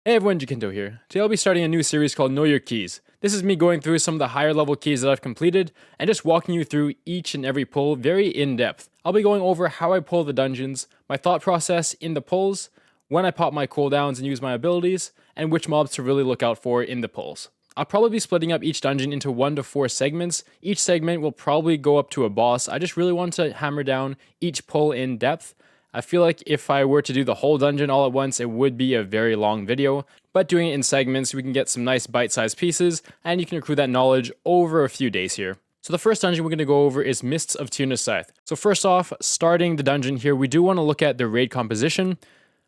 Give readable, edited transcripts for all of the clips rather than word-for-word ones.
Hey everyone, Jakinto here. Today I'll be starting a new series called Know Your Keys. This is me going through some of the higher level keys that I've completed and just walking you through each and every pull very in depth. I'll be going over how I pull the dungeons, my thought process in the pulls, when I pop my cooldowns and use my abilities, and which mobs to really look out for in the pulls. I'll probably be splitting up each dungeon into 1 to 4 segments. Each segment will probably go up to a boss. I just really want to hammer down each pull in depth. I feel like if I were to do the whole dungeon all at once, it would be a very long video, but doing it in segments, we can get some nice bite-sized pieces, and you can accrue that knowledge over a few days here. So the first dungeon we're going to go over is Mists of Tirna Scithe. So first off, starting the dungeon here, we do want to look at the raid composition.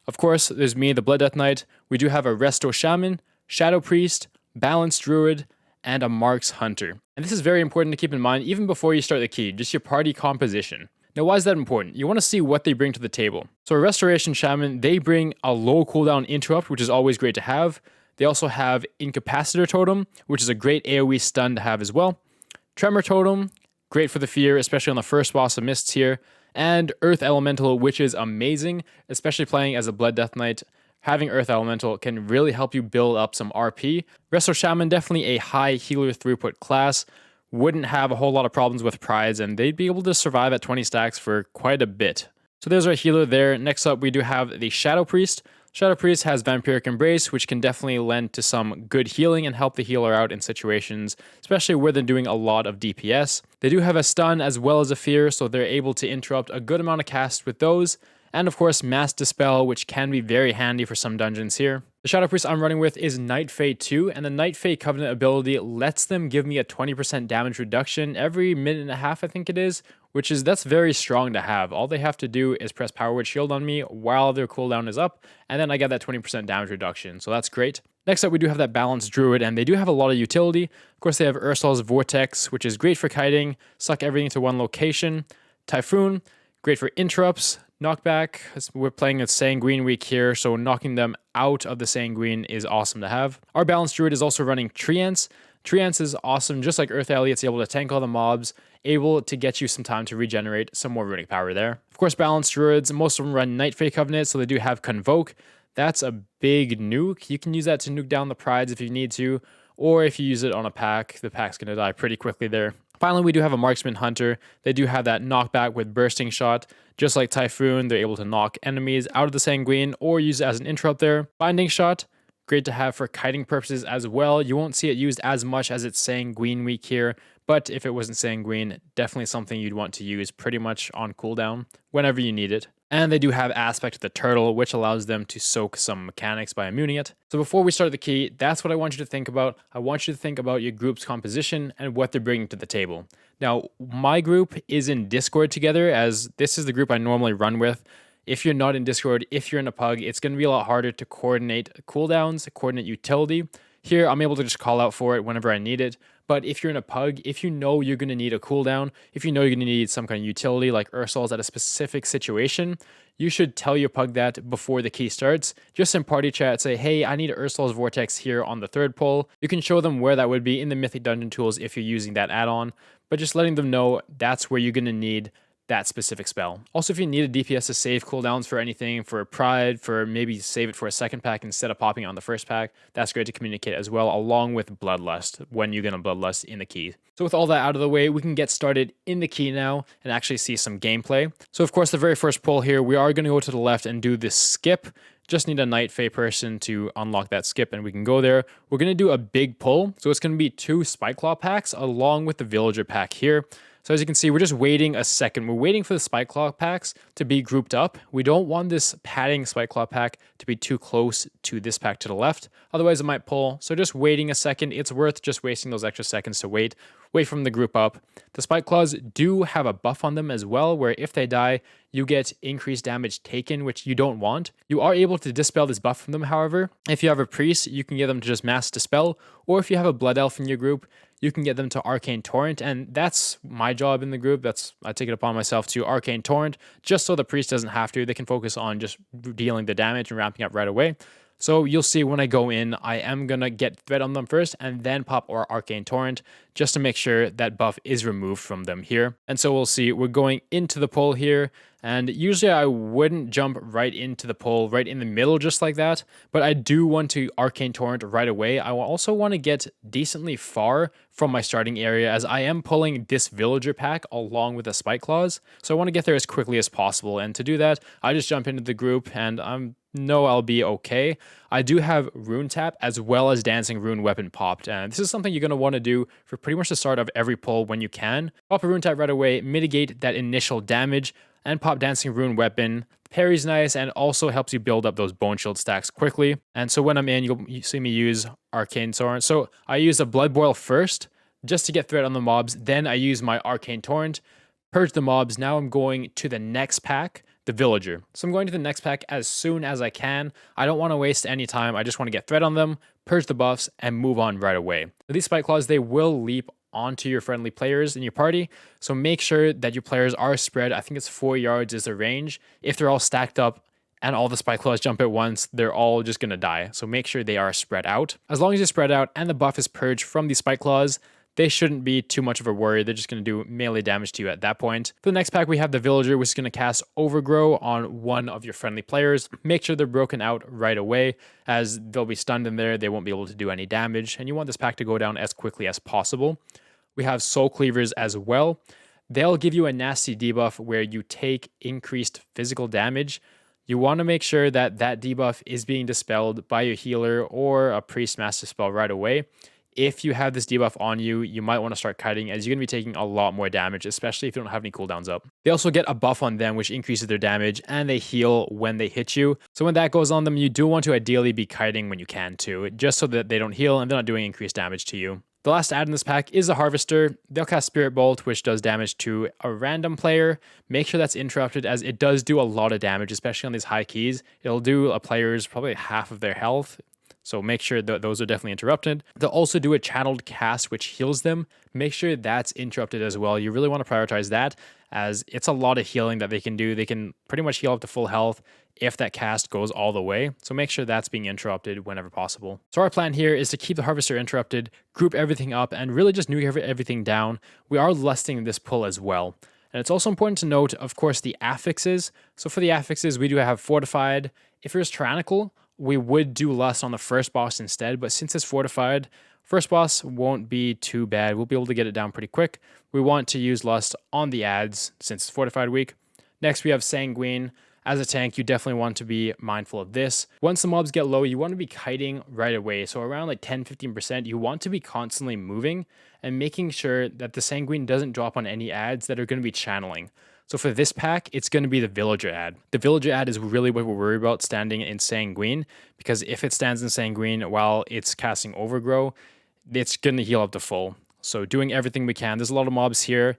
Of course, there's me, the Blood Death Knight. We do have a Resto Shaman, Shadow Priest, Balanced Druid, and a Marks Hunter. And this is very important to keep in mind even before you start the key, just your party composition. Now, why is that important? You want to see what they bring to the table. So a Restoration Shaman, they bring a low cooldown interrupt, which is always great to have. They also have Incapacitor Totem, which is a great AoE stun to have as well. Tremor Totem, great for the fear, especially on the first boss of Mists here. And Earth Elemental, which is amazing, especially playing as a Blood Death Knight. Having Earth Elemental can really help you build up some RP. Resto Shaman, definitely a high healer throughput class. Wouldn't have a whole lot of problems with prides, and they'd be able to survive at 20 stacks for quite a bit. So there's our healer there. Next up, we do have the Shadow Priest. Shadow Priest has Vampiric Embrace, which can definitely lend to some good healing and help the healer out in situations, especially where they're doing a lot of DPS. They do have a stun as well as a fear, so they're able to interrupt a good amount of casts with those. And of course, Mass Dispel, which can be very handy for some dungeons here. The Shadow Priest I'm running with is Night Fae 2, and the Night Fae Covenant ability lets them give me a 20% damage reduction every minute and a half, I think it is, that's very strong to have. All they have to do is press Power Word Shield on me while their cooldown is up, and then I get that 20% damage reduction, so that's great. Next up, we do have that Balanced Druid, and they do have a lot of utility. Of course, they have Ursul's Vortex, which is great for kiting, suck everything to one location. Typhoon, great for interrupts. Knockback, we're playing a Sanguine week here, so knocking them out of the Sanguine is awesome to have. Our Balanced Druid is also running Treants. Treants is awesome, just like Earth Alley, it's able to tank all the mobs, able to get you some time to regenerate some more runic power there. Of course, Balanced Druids, most of them run Night Fae Covenant, so they do have Convoke. That's a big nuke. You can use that to nuke down the prides if you need to, or if you use it on a pack, the pack's going to die pretty quickly there. Finally, we do have a Marksman Hunter. They do have that knockback with Bursting Shot. Just like Typhoon, they're able to knock enemies out of the Sanguine or use it as an interrupt there. Binding Shot, great to have for kiting purposes as well. You won't see it used as much as it's Sanguine week here, but if it wasn't Sanguine, definitely something you'd want to use pretty much on cooldown whenever you need it. And they do have Aspect of the Turtle, which allows them to soak some mechanics by immuning it. So before we start the key, that's what I want you to think about. I want you to think about your group's composition and what they're bringing to the table. Now, my group is in Discord together, as this is the group I normally run with. If you're not in Discord, if you're in a pug, it's going to be a lot harder to coordinate cooldowns, coordinate utility. Here, I'm able to just call out for it whenever I need it. But if you're in a pug, if you know you're going to need a cooldown, if you know you're going to need some kind of utility like Ursul's at a specific situation, you should tell your pug that before the key starts. Just in party chat, say, hey, I need Ursul's Vortex here on the third pull. You can show them where that would be in the Mythic Dungeon tools if you're using that add-on, but just letting them know that's where you're going to need that specific spell. Also, if you need a DPS to save cooldowns for anything, for Pride, for maybe save it for a second pack instead of popping on the first pack, that's great to communicate as well, along with Bloodlust, when you're going to Bloodlust in the key. So with all that out of the way, we can get started in the key now and actually see some gameplay. So of course, the very first pull here, we are going to go to the left and do this skip. Just need a Night Fae person to unlock that skip and we can go there. We're going to do a big pull. So it's going to be 2 Spike Claw packs along with the Villager pack here. So as you can see, we're just waiting a second. We're waiting for the Spike Claw packs to be grouped up. We don't want this padding Spike Claw pack to be too close to this pack to the left. Otherwise, it might pull. So just waiting a second. It's worth just wasting those extra seconds to wait from the group up. The Spike Claws do have a buff on them as well, where if they die, you get increased damage taken, which you don't want. You are able to dispel this buff from them, however. If you have a priest, you can get them to just mass dispel, or if you have a blood elf in your group, you can get them to Arcane Torrent, and that's my job in the group. I take it upon myself to Arcane Torrent, just so the priest doesn't have to. They can focus on just dealing the damage and ramping up right away. So you'll see when I go in, I am going to get Threat on them first and then pop our Arcane Torrent just to make sure that buff is removed from them here. And so we'll see, we're going into the pull here, And usually I wouldn't jump right into the pull right in the middle just like that, but I do want to Arcane Torrent right away. I also want to get decently far from my starting area as I am pulling this villager pack along with the Spike Claws. So I want to get there as quickly as possible. And to do that, I just jump into the group and I'll be okay. I do have Rune Tap as well as Dancing Rune Weapon popped, and this is something you're going to want to do for pretty much the start of every pull when you can. Pop a Rune Tap right away, mitigate that initial damage, and pop Dancing Rune Weapon. Parry's nice and also helps you build up those Bone Shield stacks quickly. And so when I'm in, you see me use Arcane Torrent. So I use a Blood Boil first just to get threat on the mobs. Then I use my Arcane Torrent, purge the mobs. Now I'm going to the next pack, the Villager. So I'm going to the next pack as soon as I can. I don't want to waste any time. I just want to get threat on them, purge the buffs, and move on right away. These Spike Claws, they will leap onto your friendly players in your party, so make sure that your players are spread. I think it's 4 yards is the range. If they're all stacked up and all the Spike Claws jump at once, they're all just going to die. So make sure they are spread out. As long as you're spread out and the buff is purged from these Spike Claws, they shouldn't be too much of a worry. They're just going to do melee damage to you at that point. For the next pack, we have the Villager, which is going to cast Overgrow on one of your friendly players. Make sure they're broken out right away, as they'll be stunned in there. They won't be able to do any damage, and you want this pack to go down as quickly as possible. We have Soul Cleavers as well. They'll give you a nasty debuff where you take increased physical damage. You want to make sure that that debuff is being dispelled by your healer or a priest master spell right away. If you have this debuff on you, you might want to start kiting, as you're going to be taking a lot more damage, especially if you don't have any cooldowns up. They also get a buff on them, which increases their damage, and they heal when they hit you. So when that goes on them, you do want to ideally be kiting when you can too, just so that they don't heal and they're not doing increased damage to you. The last ad in this pack is the Harvester. They'll cast Spirit Bolt, which does damage to a random player. Make sure that's interrupted, as it does do a lot of damage, especially on these high keys. It'll do a player's probably half of their health. So make sure that those are definitely interrupted. They'll also do a channeled cast, which heals them. Make sure that's interrupted as well. You really want to prioritize that, as it's a lot of healing that they can do. They can pretty much heal up to full health if that cast goes all the way. So make sure that's being interrupted whenever possible. So our plan here is to keep the Harvester interrupted, group everything up, and really just nuke everything down. We are lusting this pull as well. And it's also important to note, of course, the affixes. So for the affixes, we do have Fortified. If it was Tyrannical, we would do Lust on the first boss instead, but since it's Fortified, first boss won't be too bad. We'll be able to get it down pretty quick. We want to use Lust on the ads since it's Fortified week. Next, we have Sanguine. As a tank, you definitely want to be mindful of this. Once the mobs get low, you want to be kiting right away. So around like 10-15%, you want to be constantly moving and making sure that the Sanguine doesn't drop on any ads that are going to be channeling. So for this pack, it's going to be the Villager ad. The Villager ad is really what we're worried about standing in Sanguine, because if it stands in Sanguine while it's casting Overgrow, it's going to heal up to full. So doing everything we can. There's a lot of mobs here.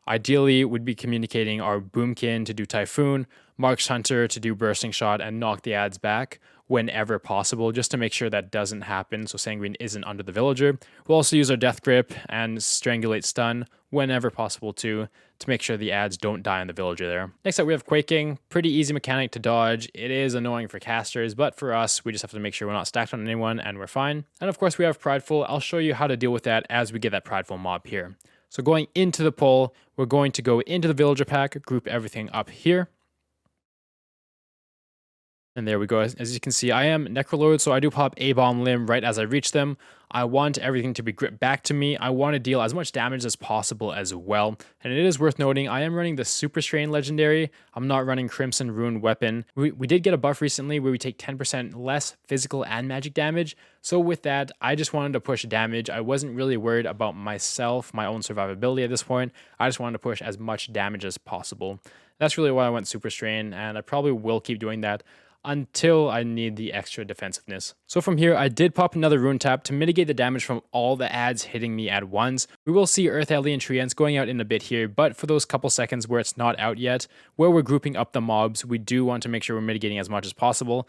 Ideally, we'd be communicating our Boomkin to do Typhoon, Mark's Hunter to do Bursting Shot, and knock the ads back whenever possible, just to make sure that doesn't happen so Sanguine isn't under the Villager. We'll also use our Death Grip and Strangulate Stun whenever possible too, to make sure the ads don't die on the Villager there. Next up, we have Quaking. Pretty easy mechanic to dodge. It is annoying for casters, but for us, we just have to make sure we're not stacked on anyone and we're fine. And of course, we have Prideful. I'll show you how to deal with that as we get that Prideful mob here. So going into the pull, we're going to go into the Villager pack, group everything up here. And there we go. As you can see, I am Necrolord, so I do pop A-Bomb Limb right as I reach them. I want everything to be gripped back to me. I want to deal as much damage as possible as well. And it is worth noting, I am running the Super Strain Legendary. I'm not running Crimson Rune Weapon. We did get a buff recently where we take 10% less physical and magic damage. So with that, I just wanted to push damage. I wasn't really worried about myself, my own survivability at this point. I just wanted to push as much damage as possible. That's really why I went Super Strain, and I probably will keep doing that until I need the extra defensiveness. So from here, I did pop another Rune Tap to mitigate the damage from all the ads hitting me at once. We will see Earth Alien Treants going out in a bit here, but for those couple seconds where it's not out yet, where we're grouping up the mobs, we do want to make sure we're mitigating as much as possible.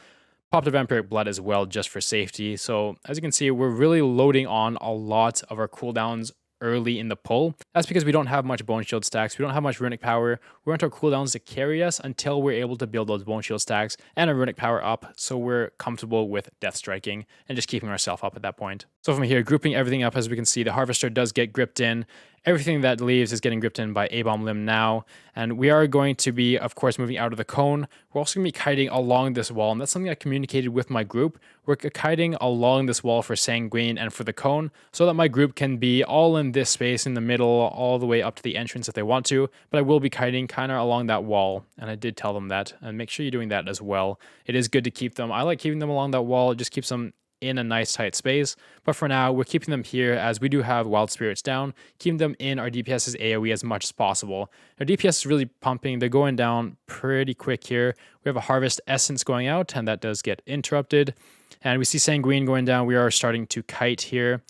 Popped a Vampiric Blood as well, just for safety. So as you can see, we're really loading on a lot of our cooldowns early in the pull. That's because we don't have much Bone Shield stacks. We don't have much Runic Power. We want our cooldowns to carry us until we're able to build those Bone Shield stacks and a Runic Power up, so we're comfortable with Death Striking and just keeping ourselves up at that point. So from here, grouping everything up, as we can see, the Harvester does get gripped in. Everything that leaves is getting gripped in by A-Bomb Limb now, and we are going to be, of course, moving out of the cone. We're also going to be kiting along this wall, and that's something I communicated with my group. We're kiting along this wall for Sanguine and for the cone, so that my group can be all in this space in the middle, all the way up to the entrance if they want to, but I will be kiting kind of along that wall, and I did tell them that, and make sure you're doing that as well. It is good to keep them. I like keeping them along that wall. It just keeps them in a nice tight space, but for now we're keeping them here as we do have wild spirits down, keeping them in our DPS's AoE as much as possible. Our DPS is really pumping. They're going down pretty quick here. We have a harvest essence going out, and that does get interrupted, and we see Sanguine going down. We are starting to kite here,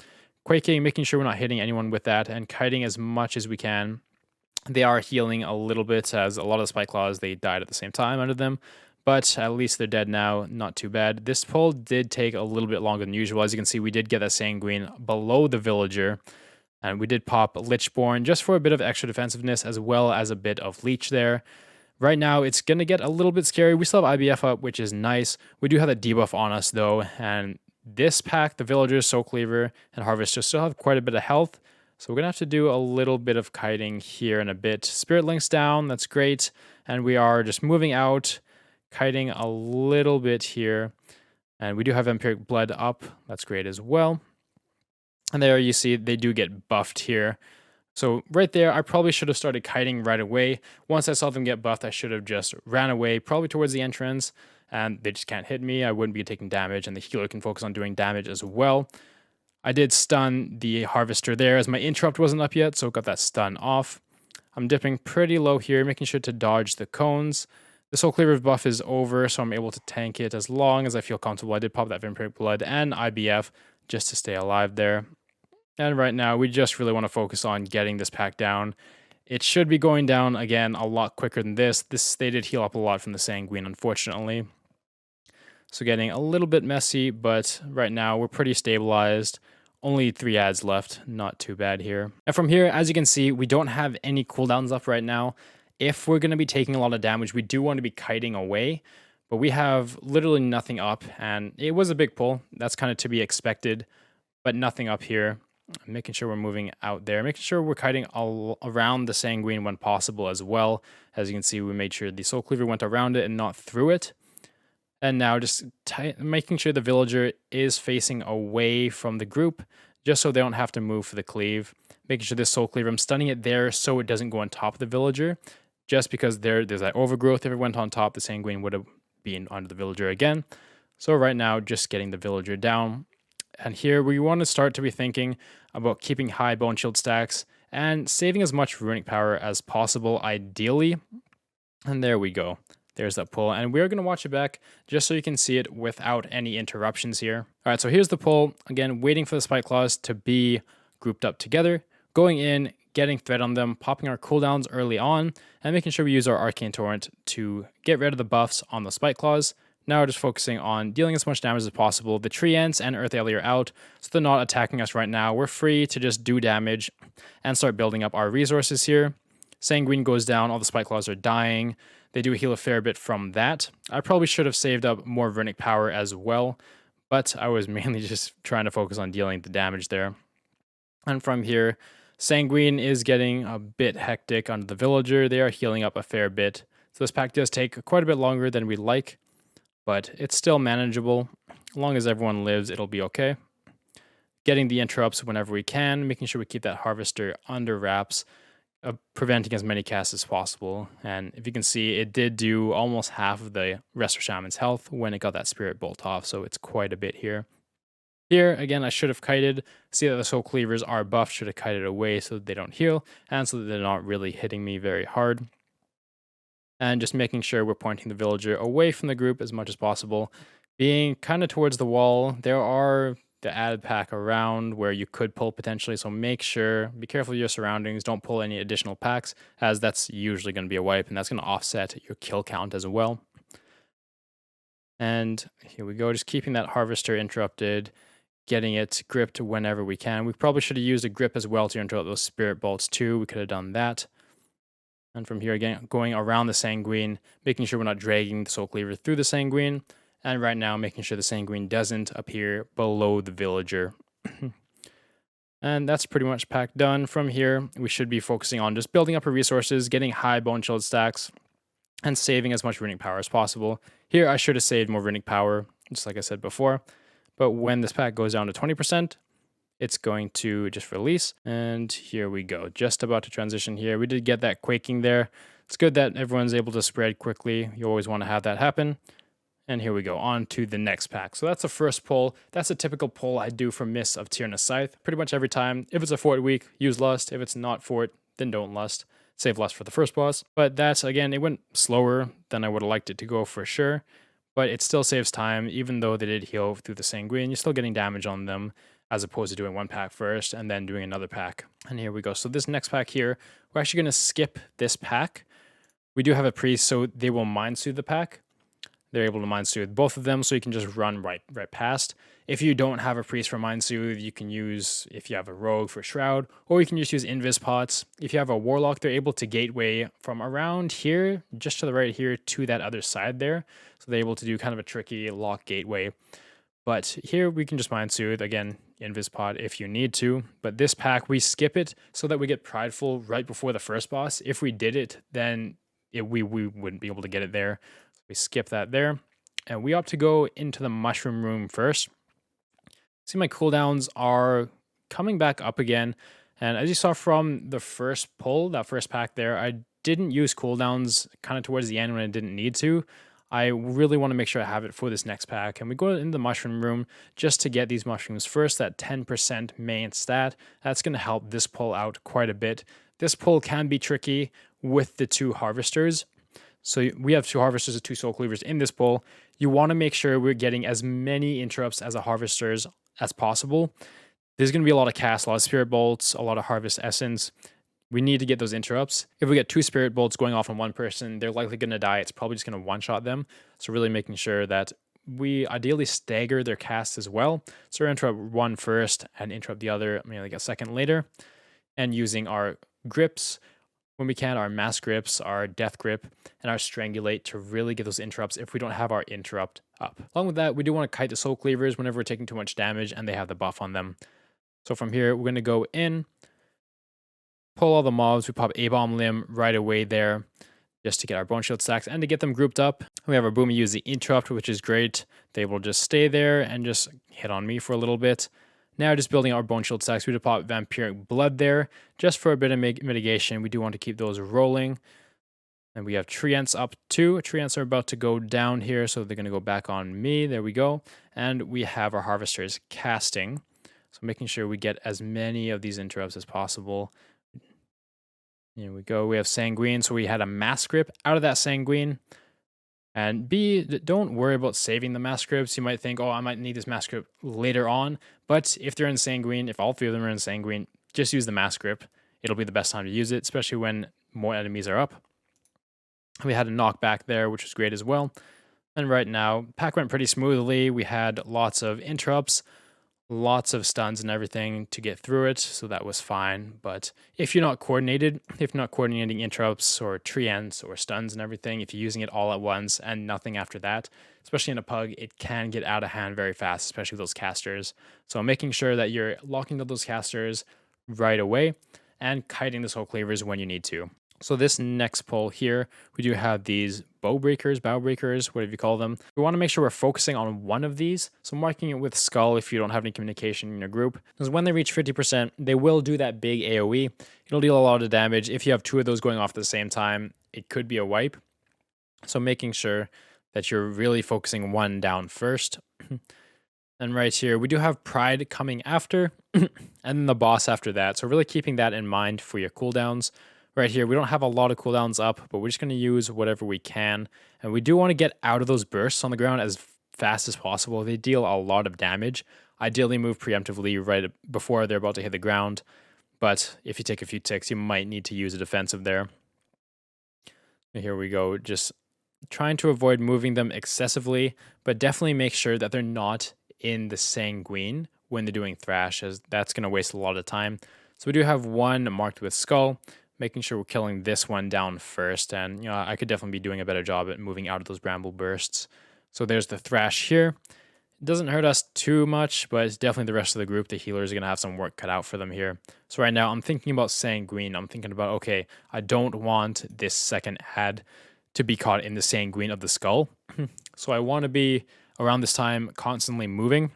quaking, making sure we're not hitting anyone with that, and kiting as much as we can. They are healing a little bit, as a lot of the spike claws, they died at the same time under them, but at least they're dead now. Not too bad. This pull did take a little bit longer than usual. As you can see, we did get that Sanguine below the villager, and we did pop Lichborn just for a bit of extra defensiveness as well as a bit of leech there. Right now, it's going to get a little bit scary. We still have IBF up, which is nice. We do have that debuff on us, though, and this pack, the Villagers, Soul Cleaver, and Harvester still have quite a bit of health, so we're going to have to do a little bit of kiting here in a bit. Spirit Link's down, that's great, and we are just moving out, kiting a little bit here, and we do have Vampiric Blood up. That's great as well. And there you see they do get buffed here. So right there, I probably should have started kiting right away. Once I saw them get buffed, I should have just ran away, probably towards the entrance, and they just can't hit me. I wouldn't be taking damage, and the healer can focus on doing damage as well. I did stun the Harvester there as my interrupt wasn't up yet, so got that stun off. I'm dipping pretty low here, making sure to dodge the cones. The Soul Cleaver buff is over, so I'm able to tank it as long as I feel comfortable. I did pop that Vampiric Blood and IBF just to stay alive there. And right now, we just really want to focus on getting this pack down. It should be going down, again, a lot quicker than this. They did heal up a lot from the Sanguine, unfortunately. So getting a little bit messy, but right now, we're pretty stabilized. Only 3 ads left, not too bad here. And from here, as you can see, we don't have any cooldowns up right now. If we're going to be taking a lot of damage, we do want to be kiting away, but we have literally nothing up, and it was a big pull. That's kind of to be expected, but nothing up here. Making sure we're moving out there, making sure we're kiting all around the Sanguine when possible as well. As you can see, we made sure the Soul Cleaver went around it and not through it. And now just making sure the Villager is facing away from the group, just so they don't have to move for the cleave. Making sure this Soul Cleaver, I'm stunning it there so it doesn't go on top of the Villager. Just because there's that overgrowth. If it went on top, the Sanguine would have been onto the Villager again. So right now, just getting the Villager down. And here we want to start to be thinking about keeping high bone shield stacks and saving as much runic power as possible, ideally. And there we go. There's that pull. And we're going to watch it back just so you can see it without any interruptions here. All right, so here's the pull. Again, waiting for the Spike Claws to be grouped up together. Going in, getting thread on them, popping our cooldowns early on, and making sure we use our Arcane Torrent to get rid of the buffs on the Spike Claws. Now we're just focusing on dealing as much damage as possible. The Tree Ants and Earth Allie are out, so they're not attacking us right now. We're free to just do damage and start building up our resources here. Sanguine goes down, all the Spike Claws are dying. They do heal a fair bit from that. I probably should have saved up more runic power as well, but I was mainly just trying to focus on dealing the damage there. And from here, Sanguine is getting a bit hectic under the Villager. They are healing up a fair bit. So this pack does take quite a bit longer than we'd like, but it's still manageable. As long as everyone lives, it'll be okay. Getting the interrupts whenever we can, making sure we keep that Harvester under wraps, preventing as many casts as possible. And if you can see, it did do almost half of the Restore Shaman's health when it got that Spirit Bolt off, so it's quite a bit here. Here, again, I should have kited. See that the Soul Cleavers are buffed, should have kited away so that they don't heal, and so that they're not really hitting me very hard. And just making sure we're pointing the Villager away from the group as much as possible. Being kind of towards the wall, there are the added pack around where you could pull potentially, so make sure, be careful of your surroundings, don't pull any additional packs, as that's usually going to be a wipe, and that's going to offset your kill count as well. And here we go, just keeping that Harvester interrupted, getting it gripped whenever we can. We probably should have used a grip as well to interrupt those Spirit Bolts too. We could have done that. And from here again, going around the Sanguine, making sure we're not dragging the Soul Cleaver through the Sanguine. And right now, making sure the Sanguine doesn't appear below the Villager. And that's pretty much pack done. From here, we should be focusing on just building up our resources, getting high bone shield stacks, and saving as much runic power as possible. Here, I should have saved more runic power, just like I said before. But when this pack goes down to 20%, it's going to just release. And here we go. Just about to transition here. We did get that quaking there. It's good that everyone's able to spread quickly. You always want to have that happen. And here we go, on to the next pack. So that's the first pull. That's a typical pull I do for Mists of Tirna Scithe. Pretty much every time. If it's a fort week, use Lust. If it's not fort, then don't Lust. Save Lust for the first boss. But that's, again, it went slower than I would have liked it to go for sure. But it still saves time, even though they did heal through the Sanguine. You're still getting damage on them, as opposed to doing one pack first and then doing another pack. And here we go. So this next pack here, we're actually going to skip this pack. We do have a priest, so they will Mind Soothe the pack. They're able to Mind Soothe both of them, so you can just run right past. If you don't have a priest for Mind Soothe, you can use, if you have a rogue, for Shroud, or you can just use Invis Pots. If you have a warlock, they're able to gateway from around here, just to the right here, to that other side there. So they're able to do kind of a tricky lock gateway. But here we can just Mind Soothe, again, Invis Pot if you need to. But this pack, we skip it so that we get Prideful right before the first boss. If we did it, then we wouldn't be able to get it there. We skip that there, and we opt to go into the mushroom room first. See, my cooldowns are coming back up again, and as you saw from the first pull, that first pack there, I didn't use cooldowns kind of towards the end when I didn't need to. I really want to make sure I have it for this next pack, and we go into the mushroom room just to get these mushrooms first, that 10% main stat. That's going to help this pull out quite a bit. This pull can be tricky with the two harvesters. So we have two harvesters and two soul cleavers in this pull. You want to make sure we're getting as many interrupts as a harvesters as possible. There's going to be a lot of casts, a lot of spirit bolts, a lot of harvest essence. We need to get those interrupts. If we get two spirit bolts going off on one person, they're likely going to die. It's probably just going to one-shot them. So really making sure that we ideally stagger their casts as well. So interrupt one first and interrupt the other, like a second later. And using our grips, when we can, our mass grips, our death grip, and our strangulate to really get those interrupts if we don't have our interrupt up. Along with that, we do want to kite the soul cleavers whenever we're taking too much damage and they have the buff on them. So from here, we're going to go in, pull all the mobs. We pop A-Bomb Limb right away there just to get our bone shield stacks and to get them grouped up. We have our Boomy use the interrupt, which is great. They will just stay there and just hit on me for a little bit. Now just building our bone shield stacks, we just pop vampiric blood there just for a bit of mitigation. We do want to keep those rolling. And we have treants up too. Treants are about to go down here, so they're going to go back on me. There we go. And we have our harvesters casting. So making sure we get as many of these interrupts as possible. Here we go. We have Sanguine, so we had a mass grip out of that Sanguine. And B, don't worry about saving the mass grips. You might think, oh, I might need this mass grip later on. But if they're in Sanguine, if all three of them are in Sanguine, just use the mass grip. It'll be the best time to use it, especially when more enemies are up. We had a knockback there, which was great as well. And right now, pack went pretty smoothly. We had lots of interrupts, lots of stuns and everything to get through it, so that was fine. But if you're not coordinated, if you're not coordinating interrupts or treants or stuns and everything, if you're using it all at once and nothing after that, especially in a pug, it can get out of hand very fast, especially with those casters. So making sure that you're locking up those casters right away and kiting the soul cleavers when you need to. So this next pull here, we do have these bow breakers, whatever you call them. We want to make sure we're focusing on one of these. So marking it with skull if you don't have any communication in your group. Because when they reach 50%, they will do that big AoE. It'll deal a lot of damage. If you have two of those going off at the same time, it could be a wipe. So making sure that you're really focusing one down first. And right here, we do have Pride coming after, and then the boss after that. So really keeping that in mind for your cooldowns. Right here, we don't have a lot of cooldowns up, but we're just going to use whatever we can. And we do want to get out of those bursts on the ground as fast as possible. They deal a lot of damage. Ideally, move preemptively right before they're about to hit the ground. But if you take a few ticks, you might need to use a defensive there. And here we go, just trying to avoid moving them excessively, but definitely make sure that they're not in the Sanguine when they're doing Thrash, as that's going to waste a lot of time. So we do have one marked with Skull, making sure we're killing this one down first. And, I could definitely be doing a better job at moving out of those bramble bursts. So there's the Thrash here. It doesn't hurt us too much, but it's definitely the rest of the group. The healers are going to have some work cut out for them here. So right now I'm thinking about Sanguine. I'm thinking about, okay, I don't want this second ad to be caught in the Sanguine of the skull. So I want to be around this time constantly moving.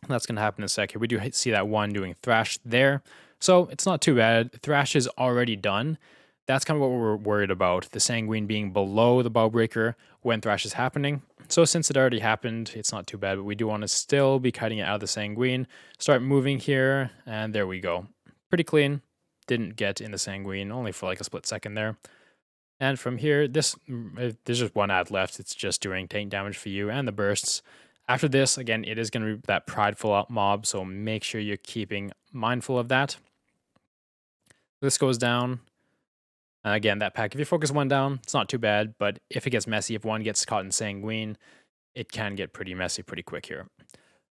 That's going to happen in a sec. Here we do see that one doing Thrash there. So it's not too bad. Thrash is already done. That's kind of what we're worried about. The Sanguine being below the Bowbreaker when Thrash is happening. So since it already happened, it's not too bad. But we do want to still be cutting it out of the Sanguine. Start moving here. And there we go. Pretty clean. Didn't get in the Sanguine. Only for like a split second there. And from here, there's just one ad left. It's just doing tank damage for you and the bursts. After this, again, it is going to be that prideful mob, so make sure you're keeping mindful of that. This goes down. Again, that pack, if you focus one down, it's not too bad, but if it gets messy, if one gets caught in Sanguine, it can get pretty messy pretty quick here.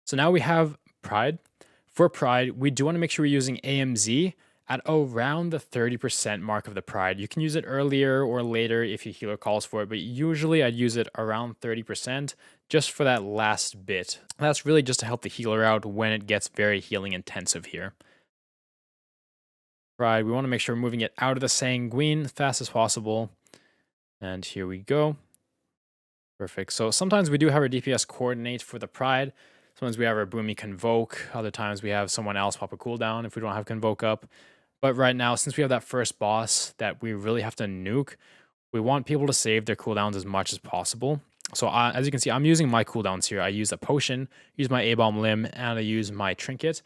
So now we have Pride. For Pride, we do want to make sure we're using AMZ at around the 30% mark of the Pride. You can use it earlier or later if your healer calls for it, but usually I'd use it around 30% just for that last bit. That's really just to help the healer out when it gets very healing intensive here. Pride, we want to make sure we're moving it out of the Sanguine as fast as possible. And here we go. Perfect. So sometimes we do have our DPS coordinate for the Pride. Sometimes we have our Boomy Convoke. Other times we have someone else pop a cooldown if we don't have Convoke up. But right now, since we have that first boss that we really have to nuke, we want people to save their cooldowns as much as possible. So as you can see, I'm using my cooldowns here. I use a potion, use my A-bomb limb, and I use my trinket.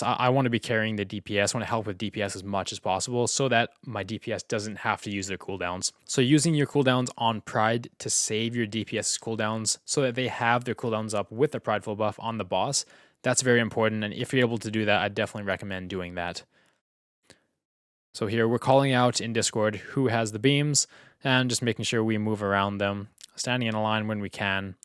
I want to be carrying the DPS. I want to help with DPS as much as possible so that my DPS doesn't have to use their cooldowns. So using your cooldowns on Pride to save your DPS cooldowns so that they have their cooldowns up with the Prideful buff on the boss, that's very important. And if you're able to do that, I definitely recommend doing that. So here we're calling out in Discord who has the beams and just making sure we move around them, standing in a line when we can.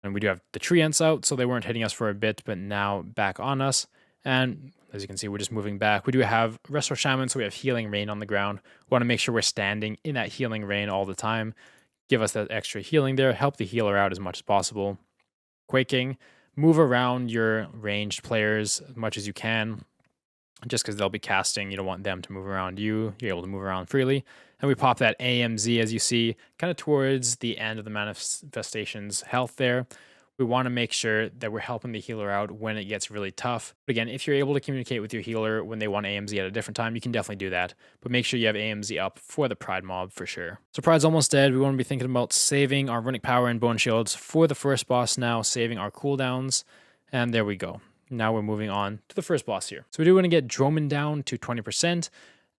And we do have the treants out, so they weren't hitting us for a bit, but now back on us. And as you can see, we're just moving back. We do have Restore Shaman, so we have Healing Rain on the ground. We want to make sure we're standing in that Healing Rain all the time. Give us that extra healing there. Help the healer out as much as possible. Quaking. Move around your ranged players as much as you can. Just because they'll be casting, you don't want them to move around you. You're able to move around freely. And we pop that AMZ, as you see, kind of towards the end of the manifestation's health there. We want to make sure that we're helping the healer out when it gets really tough. But again, if you're able to communicate with your healer when they want AMZ at a different time, you can definitely do that. But make sure you have AMZ up for the Pride mob for sure. So Pride's almost dead. We want to be thinking about saving our Runic Power and Bone Shields for the first boss now, saving our cooldowns. And there we go. Now we're moving on to the first boss here. So we do want to get Droman down to 20%.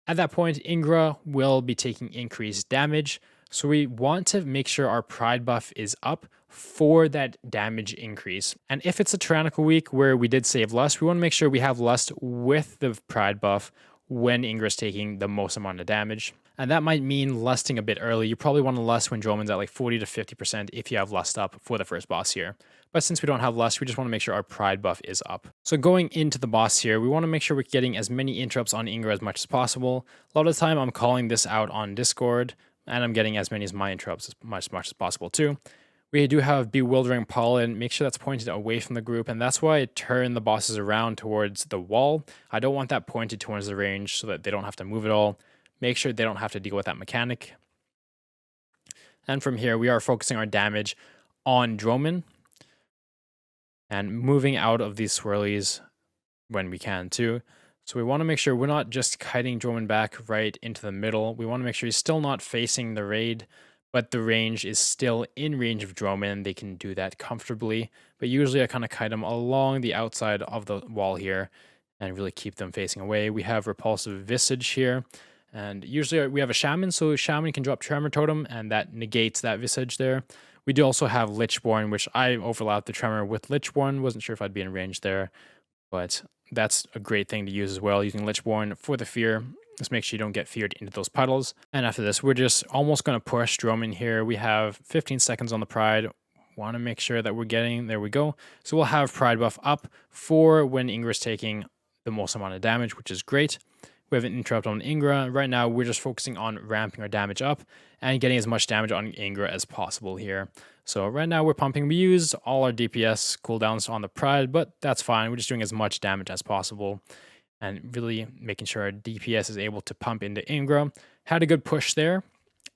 At that point, Ingra will be taking increased damage. So we want to make sure our Pride buff is up for that damage increase. And if it's a tyrannical week where we did save Lust, we want to make sure we have Lust with the Pride buff when Ingra's taking the most amount of damage. And that might mean lusting a bit early. You probably want to lust when Droman's at like 40 to 50% if you have Lust up for the first boss here. But since we don't have Lust, we just want to make sure our Pride buff is up. So going into the boss here, we want to make sure we're getting as many interrupts on Ingra as much as possible. A lot of the time I'm calling this out on Discord, and I'm getting as many as my interrupts as much as possible too. We do have Bewildering Pollen. Make sure that's pointed away from the group, and that's why I turn the bosses around towards the wall. I don't want that pointed towards the range so that they don't have to move at all. Make sure they don't have to deal with that mechanic. And from here, we are focusing our damage on Droman and moving out of these swirlies when we can too. So we want to make sure we're not just kiting Droman back right into the middle. We want to make sure he's still not facing the raid, but the range is still in range of Droman. They can do that comfortably. But usually I kind of kite them along the outside of the wall here and really keep them facing away. We have Repulsive Visage here. And usually we have a Shaman, so Shaman can drop Tremor Totem, and that negates that Visage there. We do also have Lichborn, which I overlapped the Tremor with Lichborn. Wasn't sure if I'd be in range there, but that's a great thing to use as well, using Lichborn for the fear. Just make sure you don't get feared into those puddles. And after this, we're just almost going to push Droman here. We have 15 seconds on the Pride. Want to make sure that we're getting, there we go. So we'll have Pride buff up for when Ingra's taking the most amount of damage, which is great. We have an interrupt on Ingra. Right now, we're just focusing on ramping our damage up and getting as much damage on Ingra as possible here. So right now we're pumping. We used all our DPS cooldowns on the Pride, but that's fine. We're just doing as much damage as possible and really making sure our DPS is able to pump into Ingra. Had a good push there.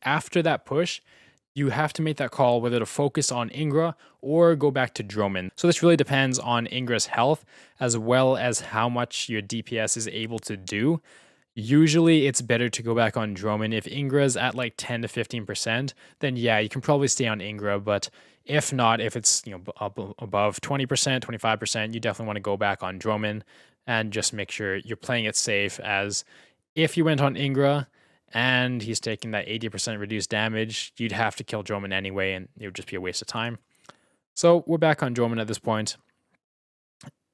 After that push, you have to make that call whether to focus on Ingra or go back to Droman. So this really depends on Ingra's health as well as how much your DPS is able to do. Usually it's better to go back on Droman. If Ingra's at like 10 to 15%, then yeah, you can probably stay on Ingra, but if not, if it's up above 20%, 25%, you definitely want to go back on Droman and just make sure you're playing it safe, as if you went on Ingra and he's taking that 80% reduced damage, you'd have to kill Droman anyway, and it would just be a waste of time. So we're back on Droman at this point.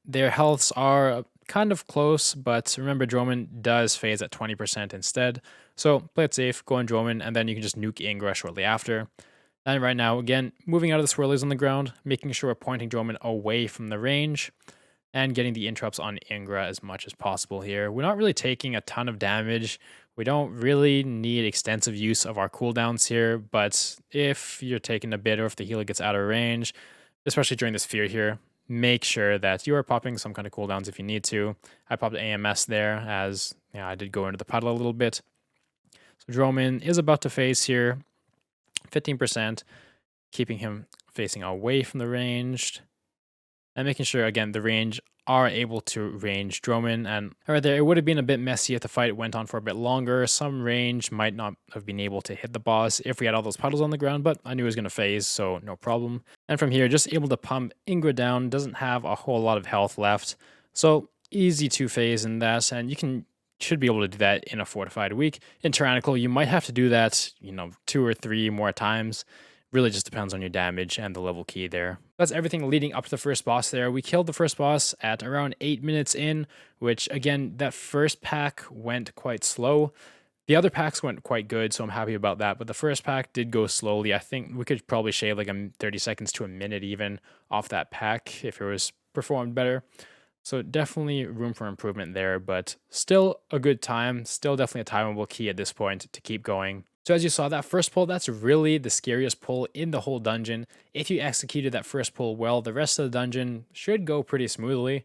Their healths are kind of close, but remember Droman does phase at 20% instead. So play it safe, go on Droman, and then you can just nuke Ingra shortly after. And right now, again, moving out of the swirlies on the ground, making sure we're pointing Droman away from the range, and getting the interrupts on Ingra as much as possible here. We're not really taking a ton of damage. We don't really need extensive use of our cooldowns here, but if you're taking a bit or if the healer gets out of range, especially during this fear here, make sure that you are popping some kind of cooldowns if you need to. I popped AMS there as I did go into the puddle a little bit. So Droman is about to phase here, 15%, keeping him facing away from the ranged. And making sure, again, the range are able to range Droman. And right there, it would have been a bit messy if the fight went on for a bit longer. Some range might not have been able to hit the boss if we had all those puddles on the ground, but I knew he was going to phase, so no problem. And from here, just able to pump Ingra down, doesn't have a whole lot of health left. So easy to phase in that, and you should be able to do that in a fortified week. In Tyrannical, you might have to do that, 2 or 3 more times. Really just depends on your damage and the level key there. That's everything leading up to the first boss there. We killed the first boss at around 8 minutes in, which again, that first pack went quite slow. The other packs went quite good, so I'm happy about that. But the first pack did go slowly. I think we could probably shave like 30 seconds to a minute even off that pack if it was performed better. So definitely room for improvement there, but still a good time. Still definitely a timeable key at this point to keep going. So as you saw, that first pull, that's really the scariest pull in the whole dungeon. If you executed that first pull well, the rest of the dungeon should go pretty smoothly.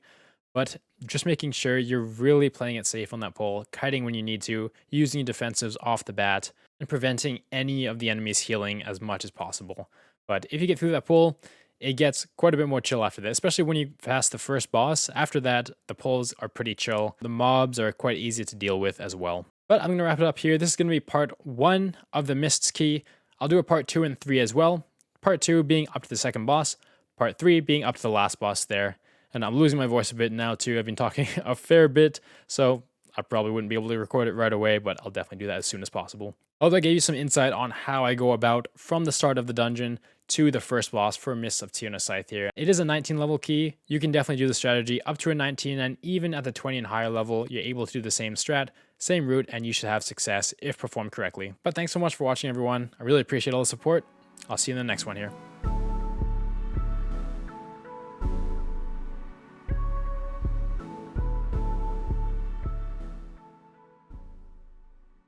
But just making sure you're really playing it safe on that pull, kiting when you need to, using defensives off the bat, and preventing any of the enemies healing as much as possible. But if you get through that pull, it gets quite a bit more chill after that, especially when you pass the first boss. After that, the pulls are pretty chill. The mobs are quite easy to deal with as well. But I'm going to wrap it up here. This is going to be part 1 of the Mist's Key. I'll do a part 2 and 3 as well. Part 2 being up to the second boss. Part 3 being up to the last boss there. And I'm losing my voice a bit now too. I've been talking a fair bit, so I probably wouldn't be able to record it right away, but I'll definitely do that as soon as possible. Although I gave you some insight on how I go about from the start of the dungeon to the first boss for Mists of Tirna Scithe here. It is a 19 level key. You can definitely do the strategy up to a 19, and even at the 20 and higher level, you're able to do the same strat, same route, and you should have success if performed correctly. But thanks so much for watching, everyone. I really appreciate all the support. I'll see you in the next one here.